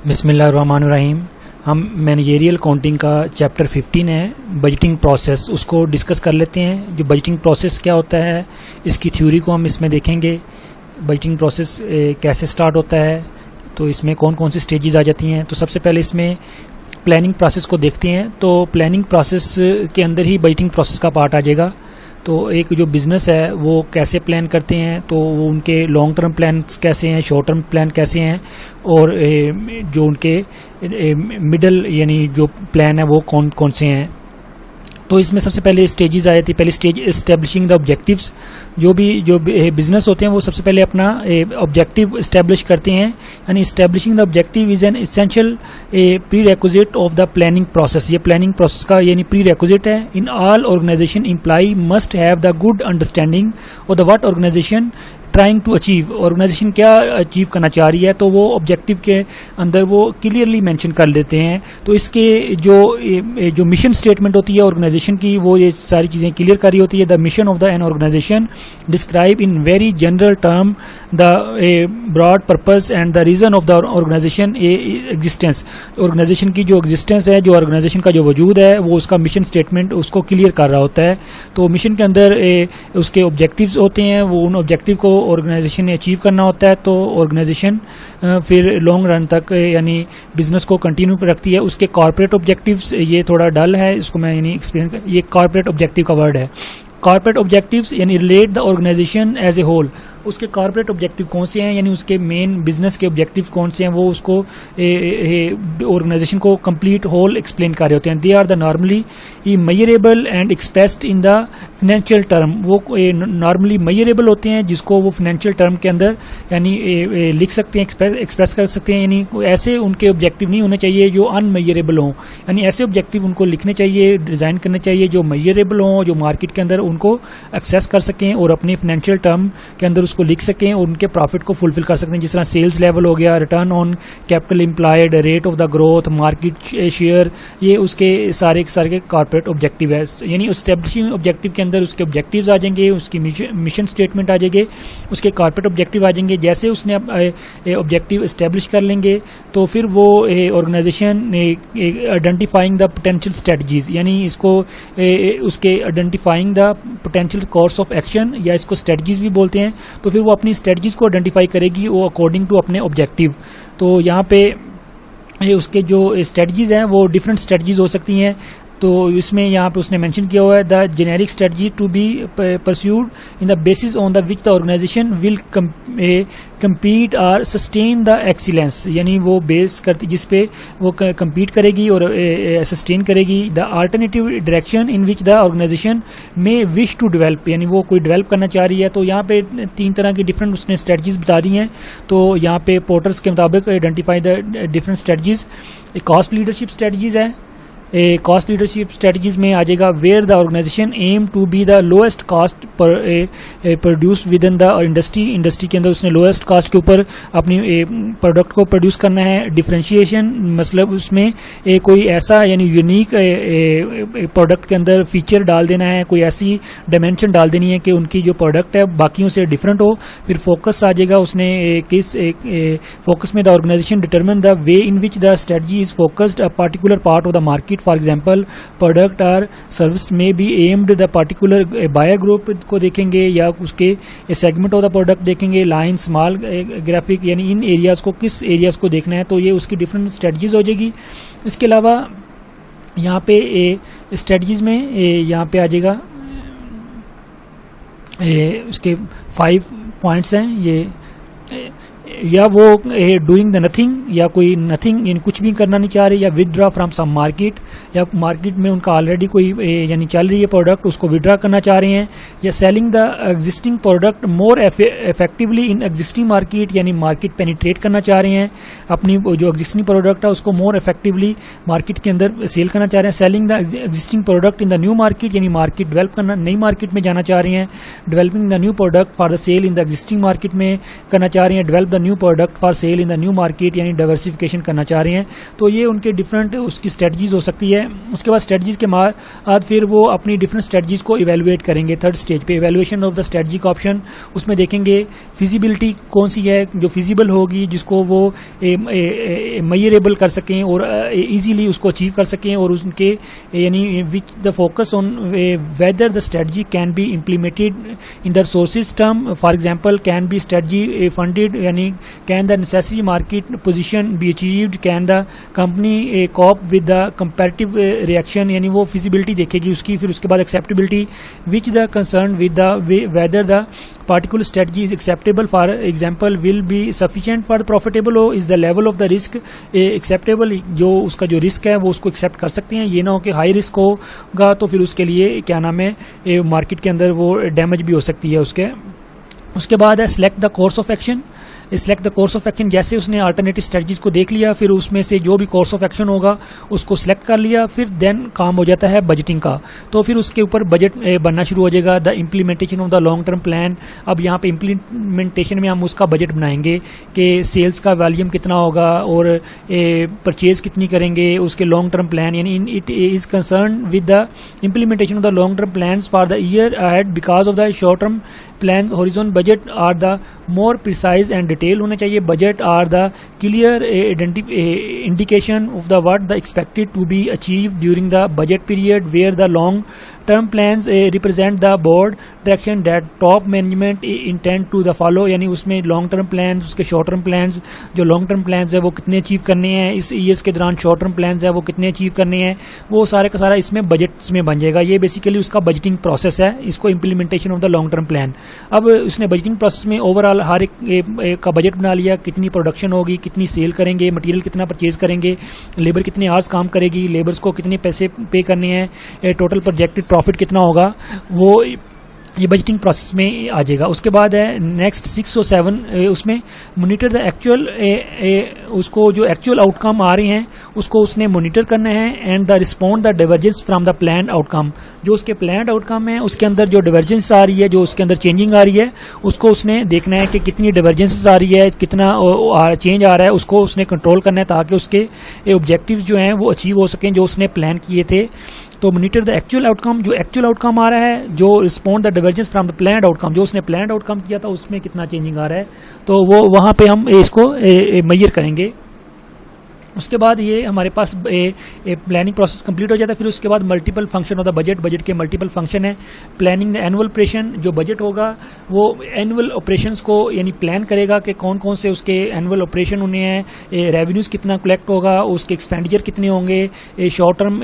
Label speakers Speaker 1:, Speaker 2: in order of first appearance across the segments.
Speaker 1: बिस्मिल्लाहिर्रहमानिर्रहीम। हम managerial counting का चैप्टर 15 है, बजटिंग प्रोसेस, उसको डिस्कस कर लेते हैं। जो बजटिंग प्रोसेस क्या होता है, इसकी थ्योरी को हम इसमें देखेंगे। बजटिंग प्रोसेस कैसे स्टार्ट होता है, तो इसमें कौन कौन सी स्टेजेस आ जाती हैं। तो सबसे पहले इसमें प्लानिंग प्रोसेस को देखते हैं। तो प्लानिंग प्रोसेस के अंदर ही बजटिंग प्रोसेस का पार्ट आ जाएगा। तो एक जो बिज़नेस है वो कैसे प्लान करते हैं, तो वो उनके लॉन्ग टर्म प्लान कैसे हैं, शॉर्ट टर्म प्लान कैसे हैं, और जो उनके मिडल यानी जो प्लान है वो कौन कौन से हैं। तो इसमें सबसे पहले स्टेजेस आ जाती है। पहली स्टेज एस्टेब्लिशिंग द ऑब्जेक्टिव्स। जो बिजनेस होते हैं वो सबसे पहले अपना ऑब्जेक्टिव एस्टेब्लिश करते हैं। यानी establishing the objective is an essential prerequisite of the planning process. ये प्लानिंग प्रोसेस का यानी प्री रेक्विजिट है। In all organisation employ must have the good understanding of the what organisation trying to achieve. Organisation क्या achieve करना चाह रही है, तो वो ऑब्जेक्टिव के अंदर वो क्लियरली मेंशन कर देते हैं। तो इसके जो मिशन स्टेटमेंट होती है ऑर्गेनाइजेशन की, वो ये सारी चीज़ें क्लियर कर रही होती है। The mission of the an organisation describe in very general term the broad purpose and the reason of the organisation existence. Organisation की जो एग्जिस्टेंस है, जो ऑर्गेनाइजेशन का जो वजूद है, वो उसका मिशन स्टेटमेंट उसको क्लियर कर रहा होता है। तो मिशन के अंदर उसके ऑब्जेक्टिव्स होते हैं, वो उन ऑब्जेक्टिव को ऑर्गेनाइजेशन ने अचीव करना होता है। तो ऑर्गेनाइजेशन फिर लॉन्ग रन तक यानी बिजनेस को कंटिन्यू रखती है। उसके कॉर्पोरेट ऑब्जेक्टिव्स, ये थोड़ा डल है, इसको मैं यानी एक्सप्लेन कर, ये कॉर्पोरेट ऑब्जेक्टिव का वर्ड है। कॉर्पोरेट ऑब्जेक्टिव्स यानी relate the organisation as a whole. उसके कॉर्पोरेट ऑब्जेक्टिव कौन से हैं, यानी उसके मेन बिजनेस के ऑब्जेक्टिव कौन से हैं, वो उसको ऑर्गेनाइजेशन को कंप्लीट होल एक्सप्लेन कर रहे होते हैं। They are the normally measurable and expressed in the financial term. वो नॉर्मली मेजरेबल होते हैं, जिसको वो फाइनेंशियल टर्म के अंदर यानी लिख सकते हैं, एक्सप्रेस कर सकते हैं। यानी ऐसे उनके ऑब्जेक्टिव नहीं होने चाहिए जो अनमेजरेबल हों। यानी ऐसे ऑब्जेक्टिव उनको लिखने चाहिए, डिज़ाइन करने चाहिए जो मेजरेबल हों, जो मार्केट के अंदर उनको एक्सेस कर सकें और अपने फाइनेंशियल टर्म के अंदर उसको लिख सकें और उनके प्रॉफिट को फुलफिल कर सकते हैं। जिस तरह सेल्स लेवल हो गया, return on capital employed, rate of the growth, market share, ये उसके सारे के कॉर्पोरेट ऑब्जेक्टिव है। यानी एस्टेब्लिशिंग ऑब्जेक्टिव के अंदर उसके ऑब्जेक्टिव्स आ जाएंगे, उसकी मिशन स्टेटमेंट आ जाएंगे, उसके कॉर्पोरेट ऑब्जेक्टिव आ जाएंगे। जैसे उसने ऑब्जेक्टिव एस्टेब्लिश कर लेंगे तो फिर वो organisation identifying the potential strategies, यानी इसको उसके identifying the potential course of action, या इसको स्ट्रेटजीज भी बोलते हैं। तो फिर वो अपनी स्ट्रेटजीज को आइडेंटिफाई करेगी वो अकॉर्डिंग टू अपने ऑब्जेक्टिव। तो यहाँ पे उसके जो स्ट्रेटजीज हैं वो डिफरेंट स्ट्रेटजीज हो सकती हैं। तो इसमें यहाँ पे उसने मेंशन किया हुआ है the generic strategy to be pursued in the basis on the which the organisation will compete और सस्टेन द एक्सीलेंस। यानी वो बेस करती जिस पे वो compete करेगी और सस्टेन करेगी। The alternative direction in which the organisation में विश टू डेवलप, यानी वो कोई डेवलप करना चाह रही है। तो यहाँ पे 3 तरह की डिफरेंट उसने स्ट्रेटजीज बता दी हैं। तो यहाँ पे पोर्टर्स के मुताबिक identify the different strategies. Cost leadership strategies है। कॉस्ट लीडरशिप स्ट्रेटजीज में आ जाएगा where the organisation aim to be the lowest cost produce within the industry के अंदर उसने लोएस्ट कॉस्ट के ऊपर अपनी प्रोडक्ट को प्रोड्यूस करना है। डिफरेंशिएशन मतलब उसमें कोई ऐसा यानी यूनिक प्रोडक्ट के अंदर फीचर डाल देना है, कोई ऐसी डायमेंशन डाल देनी है कि उनकी जो प्रोडक्ट है बाकियों से डिफरेंट हो। फिर फोकस आ जाएगा, उसने किस फोकस में the organisation determine the way in which the strategy is focused a particular part of the market. For example product और सर्विस में be aimed the particular buyer group को देखेंगे, या उसके सेगमेंट ऑफ द प्रोडक्ट देखेंगे, line, small graphic, यानी in areas को किस एरियाज को देखना है। तो ये उसकी डिफरेंट स्ट्रेटजीज हो जाएगी। इसके अलावा यहाँ पे स्ट्रेटजीज में यहाँ पे आ जाएगा उसके 5 पॉइंट्स हैं। ये या वो डूइंग द नथिंग, या कोई नथिंग यानी कुछ भी करना नहीं चाह रहे, या विदड्रॉ फ्रॉम सम मार्केट, या मार्केट में उनका ऑलरेडी कोई यानी चल रही है प्रोडक्ट उसको विदड्रॉ करना चाह रहे हैं, या selling the existing product more effectively in existing market, यानी मार्केट पेनिट्रेट करना चाह रहे हैं, अपनी जो एग्जिस्टिंग प्रोडक्ट है उसको मोर इफेक्टिवली मार्केट के अंदर सेल करना चाह रहे हैं। Selling the existing product in the new market, यानी मार्केट डेवलप करना, नई मार्केट में जाना चाह रहे हैं। Developing the new product for the sale in the existing market में करना चाह रहे हैं। Develop the new new product for sale in the new market, यानी डाइवर्सिफिकेशन करना चाह रहे हैं। तो ये उनके डिफरेंट उसकी स्ट्रेटजीज हो सकती है। उसके बाद स्ट्रेटजीज के बाद फिर वो अपनी डिफरेंट स्ट्रेटजीज को इवेलुएट करेंगे। थर्ड स्टेज पे evaluation of the strategic option, उसमें देखेंगे फिजिबिलिटी कौन सी है जो फिजिबल होगी, जिसको वो मेजरेबल कर सकें और इजीली उसको अचीव कर सकें, और उनके यानी which the focus on whether the strategy can be implemented in the resources term. For example can be strategy funded, यानी can the necessary market position be achieved, can the company cope with the comparative reaction, यानी वो feasibility देखेगी उसकी। फिर उसके बाद acceptability, which the concern with the whether the particular strategy is acceptable, for example will be sufficient for profitable, हो is the level of the risk acceptable, जो उसका जो रिस्क है वो उसको एक्सेप्ट कर सकते हैं। ये ना हो कि हाई रिस्क होगा तो फिर उसके लिए क्या नाम है मार्केट के अंदर वो डैमेज भी हो सकती है उसके बाद है select the course of action. Select the course of action, जैसे उसने अल्टरनेटिव स्ट्रेटजीज को देख लिया, फिर उसमें से जो भी कोर्स ऑफ एक्शन होगा उसको सिलेक्ट कर लिया, फिर देन काम हो जाता है बजटिंग का। तो फिर उसके ऊपर बजट बनना शुरू हो जाएगा। The implementation of the long term plan, अब यहाँ पे इम्प्लीमेंटेशन में हम उसका बजट बनाएंगे कि सेल्स का वॉल्यूम कितना होगा और परचेज कितनी करेंगे, उसके लॉन्ग टर्म प्लान, यानी it is concern with the implementation of the long term plans for the year ahead, because of the short term plan horizon budget are the more precise and detail होने चाहिए। Budget are the clear indication of the what the expected to be achieve during the budget period, where the long term plans represent the board direction that top management intend to the follow, यानी उसमें long term plans, उसके short term plans, जो long term plans है वो कितने achieve करने हैं इस ईयर्स के दौरान, शॉर्ट टर्म प्लान्स है वो कितने अचीव करने हैं, वो सारे का सारा इसमें बजट में बन जाएगा। ये बेसिकली उसका बजटिंग प्रोसेस है, इसको implementation of the long term plan. अब उसने बजटिंग प्रोसेस में ओवरऑल हर एक का बजट बना लिया, कितनी प्रोडक्शन होगी, कितनी सेल करेंगे, मटेरियल कितना परचेज करेंगे, लेबर कितने आवर्स काम करेगी, लेबर्स को कितने पैसे पे करने हैं, टोटल प्रोजेक्टेड प्रॉफिट कितना होगा, वो ये बजटिंग प्रोसेस में आ जाएगा। उसके बाद है नेक्स्ट 6 और 7, उसमें मोनिटर द एक्चुअल, उसको जो एक्चुअल आउटकम आ रहे हैं उसको उसने मोनिटर करना है, and the respond the divergence from the planned outcome, जो उसके प्लान्ड आउटकम है उसके अंदर जो डिवर्जेंस आ रही है, जो उसके अंदर चेंजिंग आ रही है, उसको उसने देखना है कि कितनी डिवर्जेंस आ रही है, कितना चेंज आ रहा है, उसको उसने कंट्रोल करना है ताकि उसके ऑब्जेक्टिव्स जो हैं वो अचीव हो सकें जो उसने प्लान किए थे। तो मोनिटर द एक्चुअल आउटकम, जो एक्चुअल आउटकम आ रहा है, जो respond the divergence from the planned outcome, जो उसने प्लान्ड आउटकम किया था उसमें कितना चेंजिंग आ रहा है, तो वो वहाँ पे हम इसको मेजर करेंगे। उसके बाद ये हमारे पास प्लानिंग प्रोसेस कंप्लीट हो जाता है। फिर उसके बाद multiple function of the budget के मल्टीपल फंक्शन है। प्लानिंग द एनुअल ऑपरेशन, जो बजट होगा वो एनुअल ऑपरेशंस को यानी प्लान करेगा कि कौन कौन से उसके एनुअल ऑपरेशन होने हैं, रेवेन्यूज कितना कलेक्ट होगा, उसके एक्सपेंडिचर कितने होंगे, शॉर्ट टर्म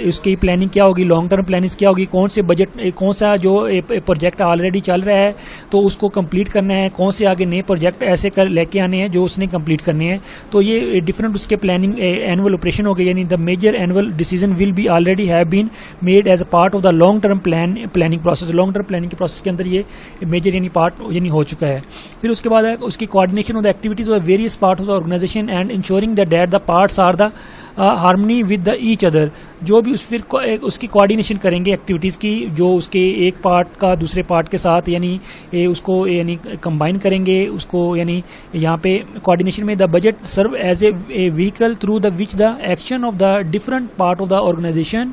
Speaker 1: उसकी प्लानिंग क्या होगी, लॉन्ग टर्म प्लानिंग क्या होगी, कौन से बजट कौन सा जो प्रोजेक्ट ऑलरेडी चल रहा है तो उसको कंप्लीट करना है, कौन से आगे नए प्रोजेक्ट ऐसे कर लेके आने हैं जो उसने कंप्लीट करने हैं। तो ये डिफरेंट उसके प्लानिंग एनुअल ऑपरेशन हो गए, यानी the major annual decision will be already have been made as a part of the long term planning process. Long term planning के प्रोसेस के अंदर ये मेजर यानी पार्ट यानी हो चुका है। फिर उसके बाद है उसकी coordination of the activities of various part of the organisation and ensuring that the parts are the harmony with the each other, जो भी फिर उसकी कोऑर्डिनेशन करेंगे एक्टिविटीज की, जो उसके एक पार्ट का दूसरे पार्ट के साथ यानी उसको यानी कंबाइन करेंगे उसको, यानी यहाँ पे कोऑर्डिनेशन में the budget serve as a vehicle through the which the action of the different part of the organisation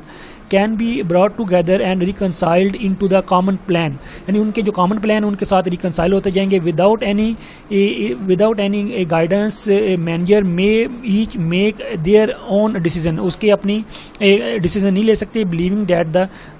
Speaker 1: can be brought together and reconciled into the common plan, यानी उनके जो common plan है उनके साथ reconcile होते जाएंगे without any guidance. Manager may each make their own decision, उसके अपनी डिसीजन नहीं ले सकते, believing that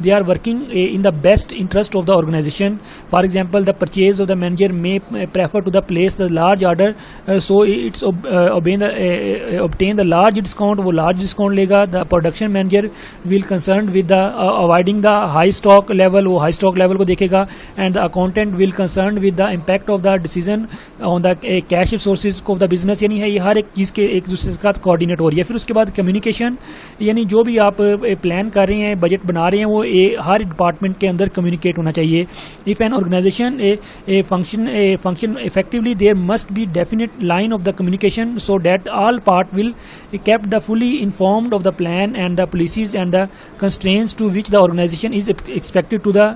Speaker 1: they are working in the best interest of the organisation. For example the purchase of the manager may prefer to the place the large order, so it's obtain the large discount, वो large discount लेगा। The production manager will concern with the avoiding the high stock level, वो high stock level को देखेगा, and the accountant will concerned with the impact of the decision on the cash resources of the business, यानी है ये हर एक चीज़ के एक दूसरे के साथ कोऑर्डिनेट हो रही है। फिर उसके बाद कम्युनिकेशन, यानी जो भी आप प्लान कर रहे हैं बजट बना रहे हैं वो हर डिपार्टमेंट के अंदर कम्युनिकेट होना चाहिए। If an organisation function effectively there must be definite line of the communication so that all part will kept the fully informed of the plan and the policies and the constraints to which the organization is expected to the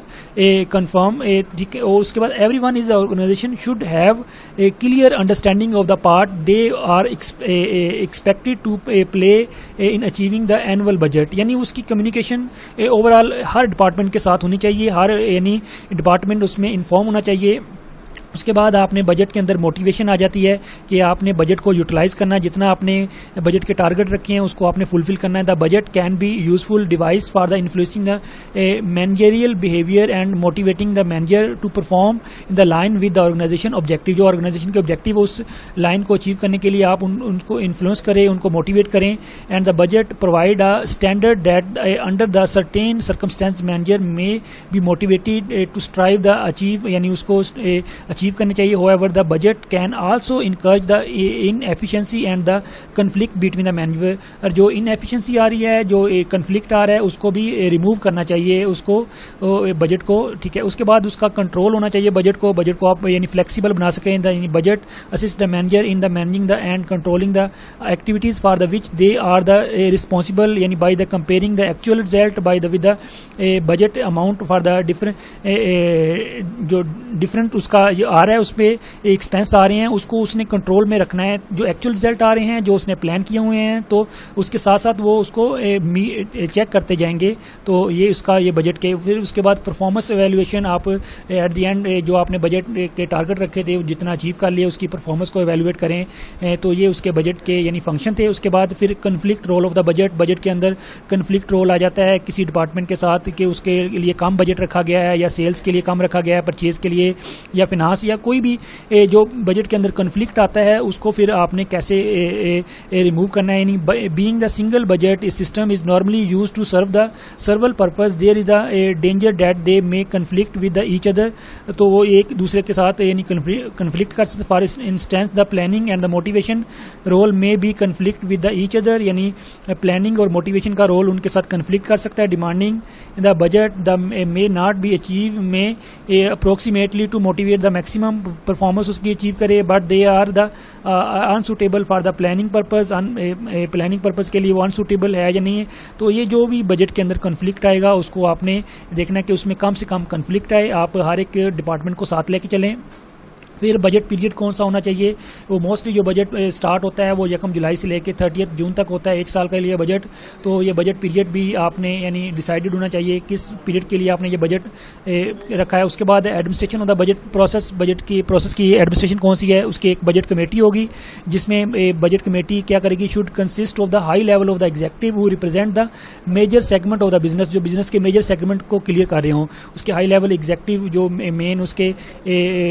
Speaker 1: conform, ठीक है। और उसके बाद everyone is the organization should have a clear understanding of the part they are expected to play in achieving the annual budget, यानी उसकी communication overall हर department के साथ होनी चाहिए, हर यानी डिपार्टमेंट उसमें इन्फॉर्म होना चाहिए। उसके बाद आपने बजट के अंदर मोटिवेशन आ जाती है कि आपने बजट को यूटिलाइज करना है, जितना आपने बजट के टारगेट रखे हैं उसको आपने फुलफिल करना है। The budget can be useful device for the influencing the managerial behaviour and motivating the manager to perform in the line with the organisation objective. जो ऑर्गेनाइजेशन के ऑब्जेक्टिव उस लाइन को अचीव करने के लिए आप उनको इन्फ्लुएंस करें, उनको मोटिवेट करें। And the budget provide a standard that under the certain circumstances manager may be motivated to strive the achieve, यानी उसको अचीव करनी चाहिए। However the budget can also encourage the inefficiency and the conflict between the manager. और जो inefficiency आ रही है, जो conflict आ रहा है, उसको भी रिमूव करना चाहिए उसको बजट को, ठीक है। उसके बाद उसका कंट्रोल होना चाहिए बजट को आप यानी फ्लेक्सिबल बना सकें। यानी budget assist the manager in the managing the and controlling the activities for the which they are the responsible, यानी by the comparing the actual result by the with the budget amount for the different, जो different उसका आ रहा है, उस पर expense आ रहे हैं, उसको उसने कंट्रोल में रखना है। जो एक्चुअल रिजल्ट आ रहे हैं, जो उसने प्लान किए हुए हैं, तो उसके साथ साथ वो उसको चेक करते जाएंगे। तो ये उसका ये बजट के। फिर उसके बाद परफॉर्मेंस एवेल्युएशन, आप एट द एंड जो आपने बजट के टारगेट रखे थे जितना अचीव कर लिए, उसकी परफॉर्मेंस को एवेल्युएट करें। तो ये उसके बजट के यानी फंक्शन थे। उसके बाद फिर conflict role of the budget के अंदर कन्फ्लिक्ट रोल आ जाता है किसी डिपार्टमेंट के साथ कि उसके लिए कम बजट रखा गया है, या सेल्स के लिए कम रखा गया है, परचेज के लिए, या फिनांस, या कोई भी जो बजट के अंदर कन्फ्लिक्ट आता है उसको फिर आपने कैसे रिमूव करना है। यानी being the single budget system is normally used to serve the several purpose, there is a danger that they may conflict with the each other. तो वो एक दूसरे के साथ यानी कन्फ्लिक्ट कर सकते। For instance the planning and the motivation role में भी conflict with the each other, यानी प्लानिंग और मोटिवेशन का रोल उनके साथ कन्फ्लिक्ट कर सकता है। Demanding the budget the may not be achieve में approximately to motivate the maximum performance उसकी अचीव करे, but they are the unsuitable for the planning purpose. Planning purpose के लिए वो अनसूटेबल है या नहीं है। तो ये जो भी बजट के अंदर कन्फ्लिक्ट आएगा उसको आपने देखना है कि उसमें कम से कम कन्फ्लिक्ट आए। आप हर एक डिपार्टमेंट को साथ लेके चलें। फिर बजट पीरियड कौन सा होना चाहिए, वो मोस्टली जो बजट स्टार्ट होता है वो 1 जुलाई से लेकर 30 जून तक होता है, 1 साल के लिए बजट। तो ये बजट पीरियड भी आपने यानी डिसाइडेड होना चाहिए किस पीरियड के लिए आपने ये बजट रखा है। उसके बाद administration of the budget process, budget की प्रोसेस की एडमिनिस्ट्रेशन कौन सी है, उसकी एक बजट कमेटी होगी, जिसमें बजट कमेटी क्या करेगी, should consist of the high level of the executive who represent the major segment of the business. जो बिजनेस के मेजर सेगमेंट को क्लियर कर रहे हों, उसके हाई लेवल एग्जीक्यूटिव जो मेन उसके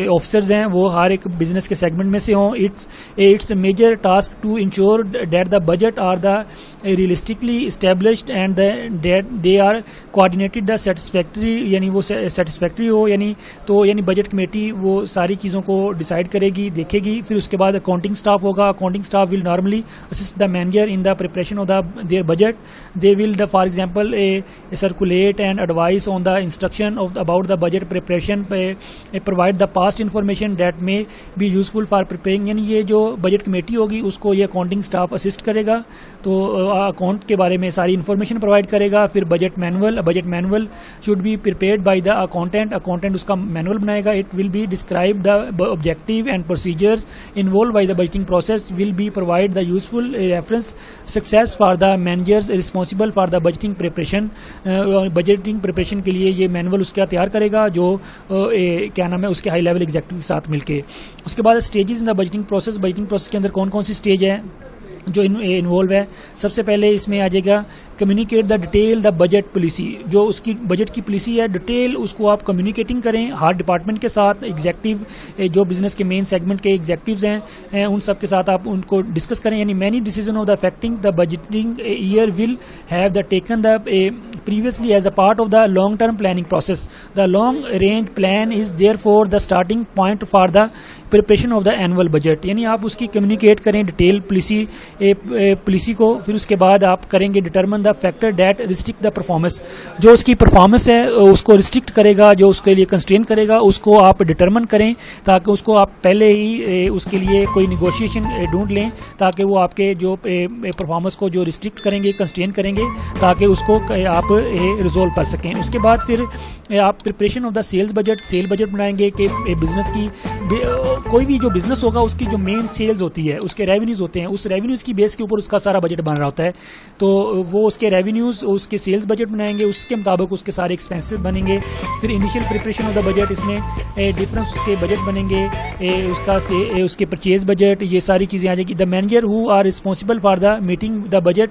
Speaker 1: ऑफिसर्स हैं वो हर एक बिजनेस के सेगमेंट में से हों। It's major task to ensure that the budget are the realistically established and that they are coordinated the satisfactory, यानी वो सेटिस्फैक्टरी हो। यानी बजट कमेटी वो सारी चीज़ों को डिसाइड करेगी, देखेगी। फिर उसके बाद अकाउंटिंग स्टाफ होगा। Accounting staff will normally assist the manager in the preparation of the their budget. They will the for example circulate and advice on the instruction of about the budget preparation, provide the past information that may be useful for preparing. यानी ये जो budget committee होगी उसको ये accounting staff assist करेगा, तो account के बारे में सारी इन्फॉर्मेशन प्रोवाइड करेगा। फिर budget manual should be prepared by the accountant उसका मैनुअल बनाएगा। It will be describe the objective and procedures involve by the budgeting process, will be provide the useful reference success for the managers responsible for the budgeting preparation. Budgeting preparation के लिए ये manual उसका तैयार करेगा, जो क्या नाम है उसके हाई लेवल एग्जीक्यूटिव के साथ मिलके। उसके बाद stages in the budgeting process के अंदर कौन कौन सी स्टेज है जो इन्वॉल्व है। सबसे पहले इसमें आ जाएगा communicate the detail the budget policy. जो उसकी बजट की पॉलिसी है डिटेल, उसको आप कम्युनिकेटिंग करें हर डिपार्टमेंट के साथ। एग्जीक्यूटिव जो बिजनेस के मेन सेगमेंट के एग्जीक्यूटिव्स हैं उन सब के साथ आप उनको डिस्कस करें। यानी many decision of the affecting the budgeting year will have the taken the previously as a part of the long term planning process. The long range plan is therefore the starting point for the preparation of the annual budget. यानी आप उसकी communicate करें detail policy policy को, फिर उसके बाद आप करेंगे determine the factor that restrict the performance, जो उसकी परफॉर्मेंस है उसको रिस्ट्रिक्ट करेगा, जो उसके लिए कंस्ट्रेन करेगा उसको आप डिटरमिन करें, ताकि उसको आप पहले ही उसके लिए कोई निगोशिएशन ढूंढ लें, ताकि वो आपके जो परफॉर्मेंस को जो रिस्ट्रिक्ट करेंगे, कंस्ट्रेन करेंगे, ताकि उसको आप रिजोल्व कर सकें। उसके बाद फिर आप preparation of the sales budget, sale budget बनाएंगे कि बिजनेस की कोई भी जो बिजनेस होगा उसकी जो मेन सेल्स होती है, उसके रेवेन्यूज होते हैं, उस रेवेन्यूज की बेस के ऊपर उसका सारा बजट बन रहा होता है। तो वो उसके रेवेन्यूज, उसके सेल्स बजट बनाएंगे, उसके मुताबिक उसके सारे एक्सपेंसेस बनेंगे। फिर initial preparation of the budget, इसमें डिफरेंस उसके बजट बनेंगे, उसके परचेज बजट, ये सारी चीज़ें आ जाएगी। The manager who are responsible for the meeting the budget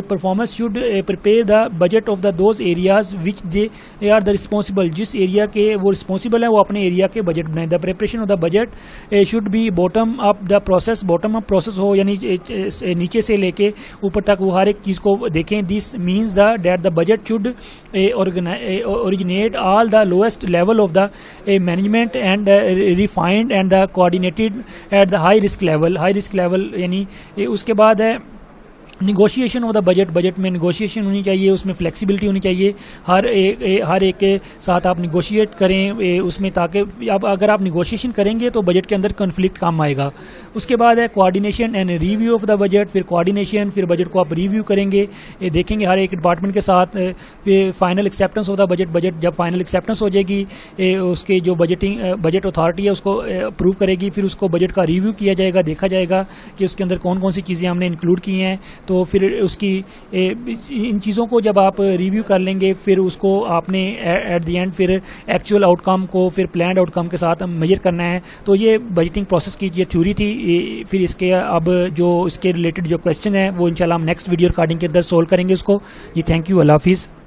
Speaker 1: performance should prepare the budget of the those areas which they are the responsible, जिस एरिया के वो रिस्पॉन्सिबल है वो अपने एरिया के बजट बनाए। The preparation of the budget should be bottom up the process, bottom up process हो, यानी नीचे से लेके ऊपर तक वो हर एक चीज़ को देखें। This means the that the budget should originate all the lowest level of the management and refined and the coordinated at the high risk level, high risk level. यानी उसके बाद है negotiation of the budget, budget में negotiation होनी चाहिए, उसमें flexibility होनी चाहिए, हर एक के साथ आप निगोशिएट करें उसमें, ताकि अब अगर आप निगोशिएशन करेंगे तो बजट के अंदर कॉन्फ्लिक्ट कम आएगा। उसके बाद है coordination and review of the budget, फिर कोऑर्डिनेशन, फिर बजट को आप रिव्यू करेंगे, देखेंगे हर एक डिपार्टमेंट के साथ। फिर final acceptance of the budget, budget जब फाइनल एक्सेप्टेंस हो जाएगी उसके जो बजट अथॉरिटी है उसको अप्रूव करेगी, फिर उसको बजट का रिव्यू किया जाएगा, देखा जाएगा कि उसके अंदर कौन कौन सी चीज़ें हमने इंक्लूड की हैं। तो फिर उसकी इन चीज़ों को जब आप रिव्यू कर लेंगे, फिर उसको आपने एट द एंड फिर एक्चुअल आउटकम को फिर प्लान्ड आउटकम के साथ मेजर करना है। तो ये बजटिंग प्रोसेस की ये थ्योरी थी। फिर इसके अब जो इसके रिलेटेड जो क्वेश्चन है वो इंशाल्लाह हम नेक्स्ट वीडियो रिकॉर्डिंग के अंदर सोल्व करेंगे उसको। जी थैंक यू, अल्लाह हाफिज़।